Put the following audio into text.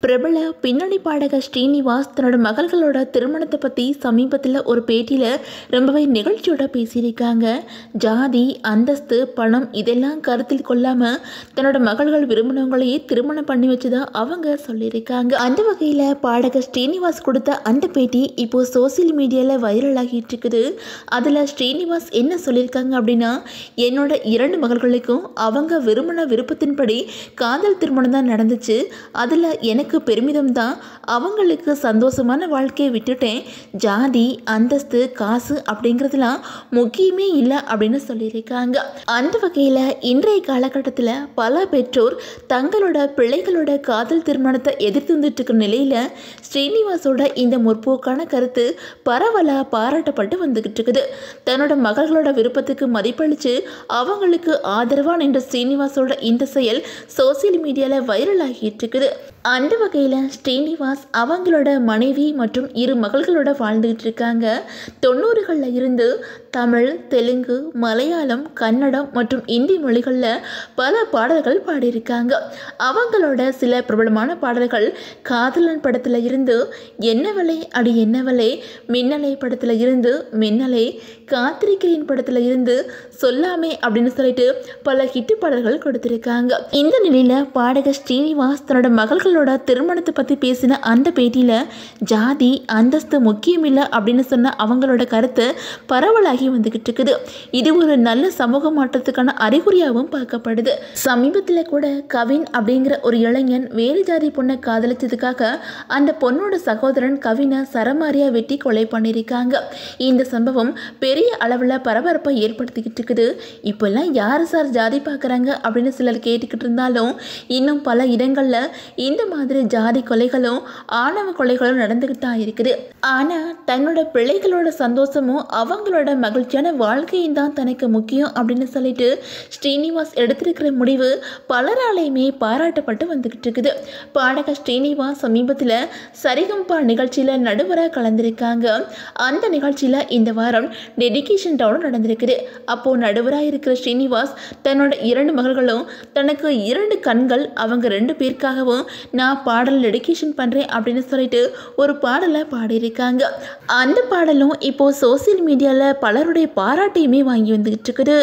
பிரபல பின்னணி பாடகர் ஸ்ரீனிவாஸ் தன்னோட மகள்களோட திருமணத்தை பற்றி சமீபத்தில் ஒரு பேட்டியில் ரொம்பவே நிகழ்ச்சியோட பேசியிருக்காங்க. ஜாதி, அந்தஸ்து, பணம் இதெல்லாம் கருத்தில் கொள்ளாமல் தன்னோட மகள்கள் விரும்பினவங்களையே திருமணம் பண்ணி வச்சதா அவங்க சொல்லியிருக்காங்க. அந்த வகையில் பாடகர் ஸ்ரீனிவாஸ் கொடுத்த அந்த பேட்டி இப்போது சோசியல் மீடியாவில் வைரல் ஆகிட்டு இருக்குது. அதில் ஸ்ரீனிவாஸ் என்ன சொல்லியிருக்காங்க அப்படின்னா, என்னோட 2 மகள்களுக்கும் அவங்க விருப்பத்தின்படி காதல் திருமணம் தான் நடந்துச்சு. அதில் எனக்கு பெருமிதம் தான். அவங்களுக்கு சந்தோஷமான வாழ்க்கையை விட்டுட்டேன். ஜாதி, அந்தஸ்து, காசு அப்படிங்கிறதுலாம் முக்கியமே இல்லை அப்படின்னு சொல்லியிருக்காங்க. அந்த வகையில் இன்றைய காலகட்டத்தில் பல பெற்றோர் தங்களோட பிள்ளைகளோட காதல் திருமணத்தை எதிர்த்து வந்துட்டு இருக்கிற நிலையில் ஸ்ரீனிவாசோட இந்த முற்போக்கான கருத்து பரவலாக பாராட்டப்பட்டு வந்துகிட்டு இருக்குது. தன்னோட மகள்களோட விருப்பத்துக்கு மதிப்பளித்து அவங்களுக்கு ஆதரவாக நின்ற ஸ்ரீனிவாசோட இந்த செயல் சோசியல் மீடியாவில் வைரல் ஆகிட்டு இருக்குது. அந்த வகையில் ஸ்ரீனிவாஸ் அவங்களோட மனைவி மற்றும் 2 மகள்களோட வாழ்ந்துகிட்டு இருக்காங்க. 90களில் இருந்து தமிழ், தெலுங்கு, மலையாளம், கன்னடம் மற்றும் இந்தி மொழிகளில் பல பாடல்கள் பாடியிருக்காங்க. அவங்களோட சில பிரபலமான பாடல்கள் காதலன் படத்தில் இருந்து என்னவளே அடி என்னவளே, மின்னலை படத்தில் இருந்து மின்னலை, காத்திருக்கிறேன் படத்தில் இருந்து சொல்லாமே அப்படின்னு சொல்லிட்டு பல ஹிட் பாடல்கள் கொடுத்துருக்காங்க. இந்த நிலையில் பாடகர் ஸ்ரீனிவாஸ் தன்னோட மகள்களோட திருமணத்தை பற்றி பேசின அந்த பேட்டியில் ஜாதி, அந்தஸ்து முக்கியமில்லை அப்படின்னு சொன்ன அவங்களோட கருத்து பரவலாகி வந்துகிட்டு இருக்குது. இது ஒரு நல்ல சமூக மாற்றத்துக்கான அறிகுறியாகவும் பார்க்கப்படுது. சமீபத்தில் கூட கவின் அப்படிங்கிற ஒரு இளைஞன் வேறு ஜாதி பொண்ணை காதலிச்சதுக்காக அந்த பொண்ணோட சகோதரன் கவினை சரமாரியா வெட்டி கொலை பண்ணியிருக்காங்க. இந்த சம்பவம் பெரிய அளவில் பரபரப்பை ஏற்படுத்திக்கிட்டு இருக்குது. இப்போல்லாம் யார் சார் ஜாதி பார்க்குறாங்க அப்படின்னு சிலர் கேட்டுக்கிட்டு இருந்தாலும் இன்னும் பல இடங்களில் இந்த மாதிரி ஜாதி கொலைகளும் ஆணவ கொலைகளும் நடந்துக்கிட்டு தான் இருக்குது. ஆனால் தன்னோட பிள்ளைகளோட சந்தோஷமும் அவங்களோட மகிழ்ச்சியான வாழ்க்கையும் தான் தனக்கு முக்கியம் அப்படின்னு சொல்லிட்டு ஸ்ரீனிவாஸ் எடுத்திருக்கிற முடிவு பலராலையுமே பாராட்டப்பட்டு வந்துக்கிட்டு இருக்குது. பாடகர் ஸ்ரீனிவாஸ் சமீபத்தில் சரிகம்பா நிகழ்ச்சியில் நடுவராக கலந்திருக்காங்க. அந்த நிகழ்ச்சியில் இந்த வாரம் டெடிகேஷன் டவுன் நடந்திருக்குது. அப்போது நடுவராக இருக்கிற ஸ்ரீனிவாஸ் தன்னோட 2 மகள்களும் தனக்கு 2 கண்கள் அவங்க 2 பேருக்காகவும் நான் பாடல் டெடிகேஷன் பண்ணுறேன் அப்படின்னு சொல்லிட்டு ஒரு பாடலை பாடியிருக்காங்க. அந்த பாடலும் இப்போது சோசியல் மீடியாவில் பலருடைய பாராட்டையுமே வாங்கி வந்துக்கிட்டு இருக்குது.